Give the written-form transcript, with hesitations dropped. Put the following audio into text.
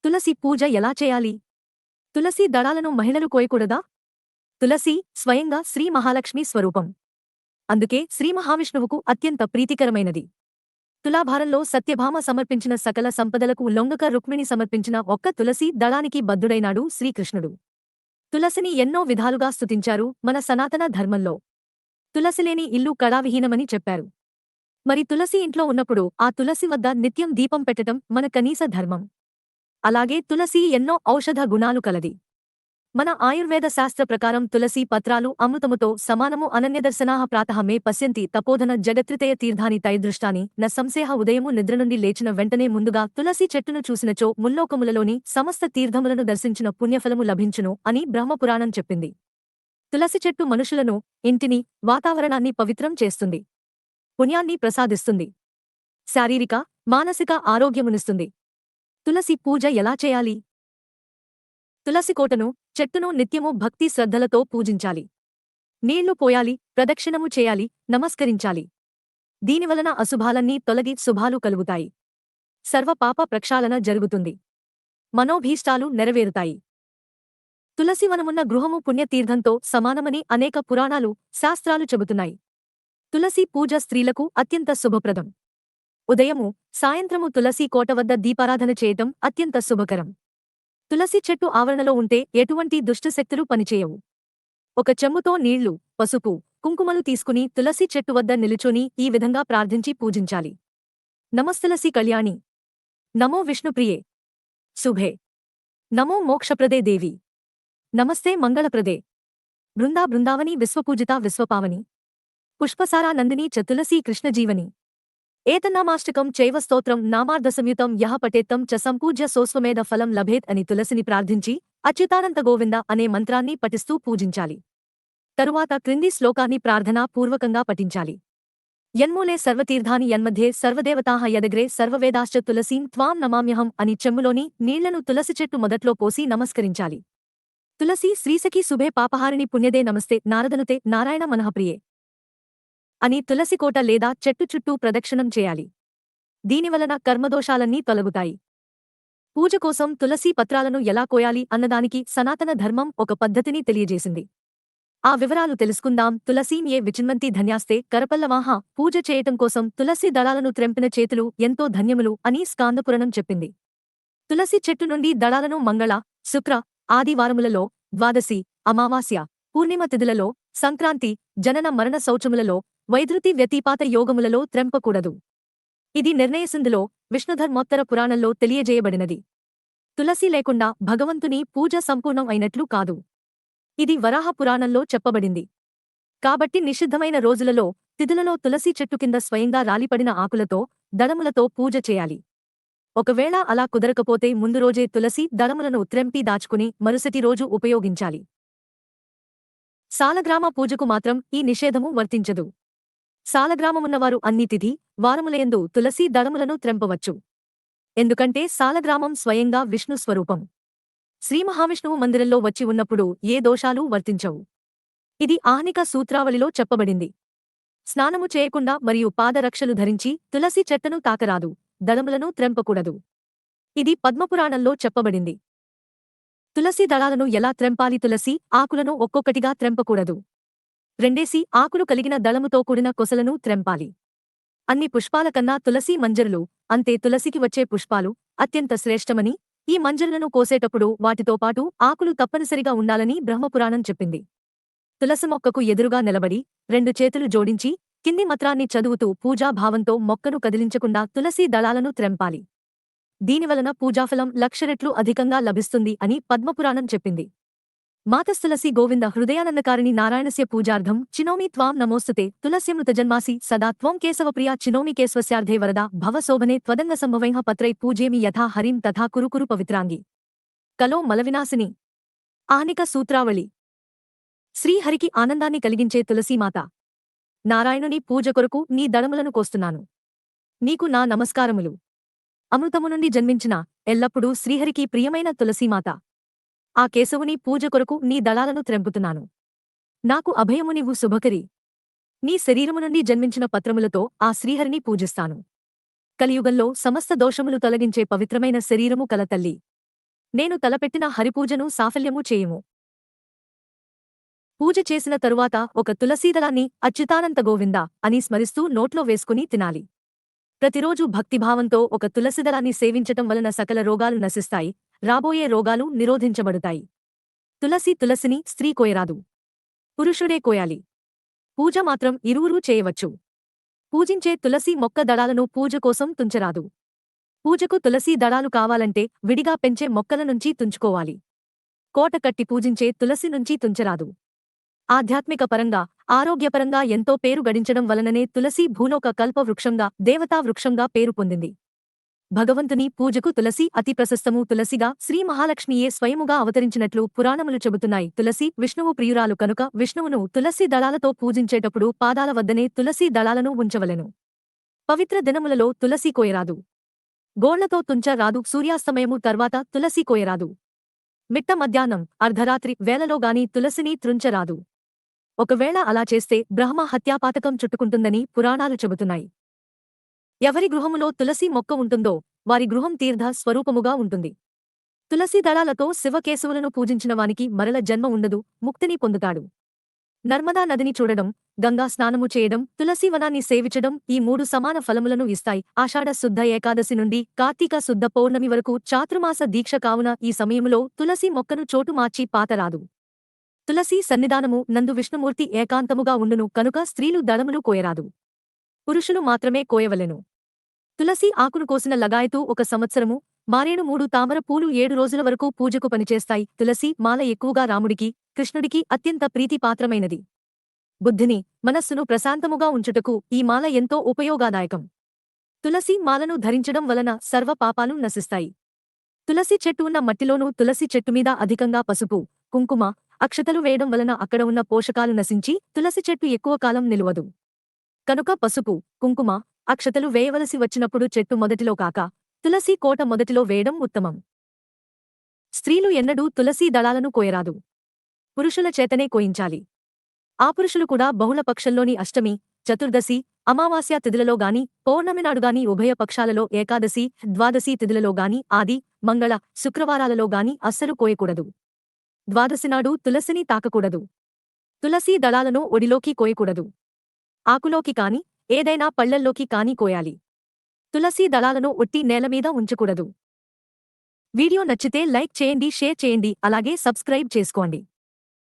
తులసి పూజ ఎలా చేయాలి? తులసి దళాలను మహిళలు కోయకూడదా? తులసి స్వయంగా శ్రీ మహాలక్ష్మి స్వరూపం. అందుకే శ్రీ మహావిష్ణువుకు అత్యంత ప్రీతికరమైనది. తులాభారంలో సత్యభామ సమర్పించిన సకల సంపదలకు లొంగక రుక్మిణి సమర్పించిన ఒక్క తులసి దళానికి బద్ధుడైనాడు శ్రీకృష్ణుడు. తులసిని ఎన్నో విధాలుగా స్తుతించారు మన సనాతన ధర్మంలో. తులసిలేని ఇల్లు కళావిహీనమని చెప్పారు. మరి తులసి ఇంట్లో ఉన్నప్పుడు ఆ తులసి వద్ద నిత్యం దీపం పెట్టటం మన కనీస ధర్మం. అలాగే తులసి ఎన్నో ఔషధ గుణాలు కలది. మన ఆయుర్వేద శాస్త్ర ప్రకారం తులసి పత్రాలు అమృతముతో సమానము. అనన్యదర్శనాః ప్రాతః మే పశ్యంతి తపోధన జగత్రితయ తీర్థాని తైదృష్టాని న సంశయః. ఉదయము నిద్ర నుండి లేచిన వెంటనే ముందుగా తులసి చెట్టును చూసినచో ముల్లోకములలోని సమస్త తీర్థములను దర్శించిన పుణ్యఫలము లభించును అని బ్రహ్మపురాణం చెప్పింది. తులసి చెట్టు మనుషులను, ఇంటిని, వాతావరణాన్ని పవిత్రం చేస్తుంది. పుణ్యాన్ని ప్రసాదిస్తుంది. శారీరక, మానసిక ఆరోగ్యమునిస్తుంది. తులసి పూజ ఎలా చేయాలి? తులసి కోటను, చెట్టును నిత్యము భక్తి శ్రద్ధలతో పూజించాలి. నీళ్లు పోయాలి, ప్రదక్షిణము చేయాలి, నమస్కరించాలి. దీనివలన అశుభాలన్నీ తొలగి శుభాలు కలుగుతాయి. సర్వ పాప ప్రక్షాళన జరుగుతుంది. మనోభీష్టాలు నెరవేరుతాయి. తులసి వనమున్న గృహము పుణ్యతీర్థంతో సమానమని అనేక పురాణాలు, శాస్త్రాలు చెబుతున్నాయి. తులసి పూజ స్త్రీలకు అత్యంత శుభప్రదం. ఉదయము, సాయంత్రము తులసి కోట వద్ద దీపారాధన చేయటం అత్యంత శుభకరం. తులసి చెట్టు ఆవరణలో ఉంటే ఎటువంటి దుష్టశక్తులు పనిచేయవు. ఒక చెంబుతో నీళ్లు, పసుపు, కుంకుమలు తీసుకుని తులసి చెట్టు వద్ద నిలుచొని ఈ విధంగా ప్రార్థించి పూజించాలి. నమస్తులసి కళ్యాణి. నమో విష్ణుప్రియే. శుభే. నమో మోక్షప్రదే దేవి. నమస్తే మంగళప్రదే. బృందా బృందావని విశ్వపూజితా విశ్వపావని. పుష్పసారా నందిని చ తులసీ కృష్ణజీవని. ఏతన్నామాష్టకం చైవ స్తోత్రం నామార్ధసంయుతం యః పఠేత్తం చ సంపూజ్య సోస్వమేధ ఫలం లభేత్ అని తులసిని ప్రార్థించి అచ్యుతానంత గోవింద అనే మంత్రాన్ని పఠిస్తూ పూజించాలి. తరువాత క్రింది శ్లోకాన్ని ప్రార్థనా పూర్వకంగా పఠించాలి. యన్మూలే సర్వతీర్థాని యన్మధ్యే సర్వదేవతాః యదగ్రే సర్వవేదాశ్చ తులసీం త్వాం నమామ్యహం అని చెంబులోని నీళ్లను తులసి చెట్టు మొదట్లో పోసి నమస్కరించాలి. తులసి శ్రీసఖి శుభే పాపహారిణి పుణ్యదే నమస్తే నారదనుతే నారాయణ మనఃప్రియే అని తులసికోట లేదా చెట్టు చుట్టూ ప్రదక్షిణం చేయాలి. దీనివలన కర్మదోషాలన్నీ తొలగుతాయి. పూజ కోసం తులసీ పత్రాలను ఎలా కోయాలి అన్నదానికి సనాతన ధర్మం ఒక పద్ధతిని తెలియజేసింది. ఆ వివరాలు తెలుసుకుందాం. తులసీం ఏ విచిన్వంతి ధన్యాస్తే కరపల్లవాహ. పూజ చేయటం కోసం తులసి దళాలను త్రెంపిన చేతులు ఎంతో ధన్యములు అని స్కాందపురాణం చెప్పింది. తులసి చెట్టు నుండి దళాలను మంగళ, శుక్ర, ఆదివారములలో, ద్వాదశి, అమావాస్య, పూర్ణిమ తిథులలో, సంక్రాంతి, జనన మరణ శౌచములలో, వైధృతి వ్యతిపాత యోగములలో త్రెంపకూడదు. ఇది నిర్ణయసింధులో, విష్ణుధర్మోత్తర పురాణంలో తెలియజేయబడినది. తులసి లేకుండా భగవంతుని పూజ సంపూర్ణం అయినట్లు కాదు. ఇది వరాహ పురాణంలో చెప్పబడింది. కాబట్టి నిషిద్ధమైన రోజులలో, తిథులలో తులసి చెట్టు కింద స్వయంగా రాలిపడిన ఆకులతో, దళములతో పూజ చేయాలి. ఒకవేళ అలా కుదరకపోతే ముందు రోజే తులసి దళములను త్రెంపి దాచుకుని మరుసటి రోజు ఉపయోగించాలి. సాలగ్రామ పూజకు మాత్రం ఈ నిషేధము వర్తించదు. సాలగ్రామమున్నవారు అన్ని తిథి, వారములయందు తులసీ దళములను త్రెంపవచ్చు. ఎందుకంటే సాలగ్రామం స్వయంగా విష్ణు స్వరూపం. శ్రీమహావిష్ణువు మందిరంలో వచ్చి ఉన్నప్పుడు ఏ దోషాలూ వర్తించవు. ఇది ఆహ్నిక సూత్రావళిలో చెప్పబడింది. స్నానము చేయకుండా మరియు పాదరక్షలు ధరించి తులసి చెట్టును తాకరాదు, దళములను త్రెంపకూడదు. ఇది పద్మపురాణంలో చెప్పబడింది. తులసి దళాలను ఎలా త్రెంపాలి? తులసి ఆకులను ఒక్కొక్కటిగా త్రెంపకూడదు. రెండేసి ఆకులు కలిగిన దళముతో కూడిన కొసలను త్రెంపాలి. అన్ని పుష్పాల కన్నా తులసి మంజరులు, అంతే తులసికి వచ్చే పుష్పాలు, అత్యంత శ్రేష్టమని, ఈ మంజరులను కోసేటప్పుడు వాటితో పాటు ఆకులు తప్పనిసరిగా ఉండాలని బ్రహ్మపురాణం చెప్పింది. తులసి మొక్కకు ఎదురుగా నిలబడి, రెండు చేతులు జోడించి, కింది మంత్రాన్ని చదువుతూ పూజాభావంతో మొక్కను కదిలించకుండా తులసి దళాలను త్రెంపాలి. దీనివలన పూజాఫలం 1,00,000 రెట్లు అధికంగా లభిస్తుంది అని పద్మపురాణం చెప్పింది. మాతస్తులసి గోవింద హృదయానందకారిణి నారాయణస్య పూజార్థం చినోమి త్వాం నమోస్తుతే తులస్యమృతజన్మాసి సదా త్వం కేశవప్రియా చినోమి కేశవస్యార్థే వరదా భవశోభనే త్వదంగ సంభవైః పత్రై పూజేమి యథా హరిం తథా కురు పవిత్రాంగి. కలో మలవినాశిని. ఆహ్నిక సూత్రావళి. శ్రీహరికి ఆనందాన్ని కలిగించే తులసీమాత. నారాయణుని పూజ కొరకు నీ దళములను కోస్తున్నాను. నీకు నా నమస్కారములు. అమృతము నుండి జన్మించిన, ఎల్లప్పుడూ శ్రీహరికి ప్రియమైన తులసీమాత. ఆ కేశవుని పూజ కొరకు నీ దళాలను త్రెంపుతున్నాను. నాకు అభయమునివ్వు శుభకరి. నీ శరీరము నుండి జన్మించిన పత్రములతో ఆ శ్రీహరిని పూజిస్తాను. కలియుగంలో సమస్త దోషములు తొలగించే పవిత్రమైన శరీరము కల తల్లి. నేను తలపెట్టిన హరిపూజను సాఫల్యము చేయుము. పూజ చేసిన తరువాత ఒక తులసీదళాన్ని అచ్యుతానంత గోవింద అని స్మరిస్తూ నోట్లో వేసుకుని తినాలి. ప్రతిరోజు భక్తిభావంతో ఒక తులసిదళాన్ని సేవించటం వలన సకల రోగాలు నశిస్తాయి, రాబోయే రోగాలు నిరోధించబడుతాయి. తులసిని స్త్రీ కోయరాదు, పురుషుడే కోయాలి. పూజ మాత్రం ఇరువురూ చేయవచ్చు. పూజించే తులసి మొక్క దళాలను పూజ కోసం తుంచరాదు. పూజకు తులసీ దళాలు కావాలంటే విడిగా పెంచే మొక్కల నుంచి తుంచుకోవాలి. కోట కట్టి పూజించే తులసి నుంచి తుంచరాదు. ఆధ్యాత్మిక పరంగా, ఆరోగ్యపరంగా ఎంతో పేరు గడించడం వలననే తులసి భూలోక కల్ప వృక్షంగా, దేవతా వృక్షంగా పేరు పొందింది. భగవంతుని పూజకు తులసి అతి ప్రశస్తము. తులసిగా శ్రీ మహాలక్ష్మియే స్వయముగా అవతరించినట్లు పురాణములు చెబుతున్నాయి. తులసి విష్ణువు ప్రియురాలు కనుక విష్ణువును తులసి దళాలతో పూజించేటప్పుడు పాదాల వద్దనే తులసి దళాలను ఉంచవలెను. పవిత్ర దినములలో తులసి కోయరాదు. గోళ్లతో తుంచ రాదు. సూర్యాస్తమయము తర్వాత తులసి కోయరాదు. మిట్ట మధ్యాహ్నం, అర్ధరాత్రి వేళలోగాని తులసిని త్రుంచరాదు. ఒకవేళ అలా చేస్తే బ్రహ్మ హత్యాపాతకం చుట్టుకుంటుందని పురాణాలు చెబుతున్నాయి. ఎవరి గృహములో తులసి మొక్క ఉంటుందో వారి గృహం తీర్థ స్వరూపముగా ఉంటుంది. తులసి దళాలతో శివకేశవులను పూజించినవానికి మరల జన్మ ఉండదు, ముక్తిని పొందుతాడు. నర్మదా నదిని చూడడం, గంగా స్నానము చేయడం, తులసీవనాన్ని సేవించడం ఈ 3 సమాన ఫలములను ఇస్తాయి. ఆషాఢ శుద్ధ ఏకాదశి నుండి కార్తీక శుద్ధ పౌర్ణమి వరకు చాతుర్మాస దీక్ష కావున ఈ సమయములో తులసి మొక్కను చోటు మార్చి పాతరాదు. తులసి సన్నిధానము నందు విష్ణుమూర్తి ఏకాంతముగా ఉండును కనుక స్త్రీలు దళములు కోయరాదు. పురుషులు మాత్రమే కోయవలెను. తులసి ఆకును కోసిన లగాయతూ 1 సంవత్సరము, మారేడు 3 తామర పూలు 7 రోజుల వరకు పూజకు పనిచేస్తాయి. తులసి మాల ఎక్కువగా రాముడికి, కృష్ణుడికి అత్యంత ప్రీతిపాత్రమైనది. బుద్ధిని, మనస్సును ప్రశాంతముగా ఉంచుటకు ఈ మాల ఎంతో ఉపయోగదాయకం. తులసి మాలను ధరించడం వలన సర్వ పాపాలు నశిస్తాయి. తులసి చెట్టు ఉన్న మట్టిలోనూ తులసి చెట్టుమీద అధికంగా పసుపు, కుంకుమ, అక్షతలు వేయడం వలన అక్కడ ఉన్న పోషకాలు నశించి తులసి చెట్టు ఎక్కువ కాలం నిలువదు. కనుక పసుపు, కుంకుమ, అక్షతలు వేయవలసి వచ్చినప్పుడు చెట్టు మొదటిలో కాక తులసి కోట మొదటిలో వేయడం ఉత్తమం. స్త్రీలు ఎన్నడూ తులసీ దళాలను కోయరాదు. పురుషుల చేతనే కోయించాలి. ఆ పురుషులు కూడా బహుళ పక్షంలోని అష్టమి, చతుర్దశి, అమావాస్య తిథులలో గాని, పౌర్ణమి నాడుగాని, ఉభయ పక్షాలలో ఏకాదశి, ద్వాదశి తిథులలో గాని, ఆది, మంగళ, శుక్రవారాలలో గాని అస్సలు కోయకూడదు. ద్వాదశి నాడు తులసిని తాకకూడదు. తులసీ దళాలను ఒడిలోకి కోయకూడదు. ఆకులోకి కాని, ఏదైనా పళ్లల్లోకి కాని కోయాలి. తులసీ దళాలను ఒట్టి నేలమీద ఉంచకూడదు. వీడియో నచ్చితే లైక్ చేయండి, షేర్ చేయండి, అలాగే సబ్స్క్రైబ్ చేసుకోండి.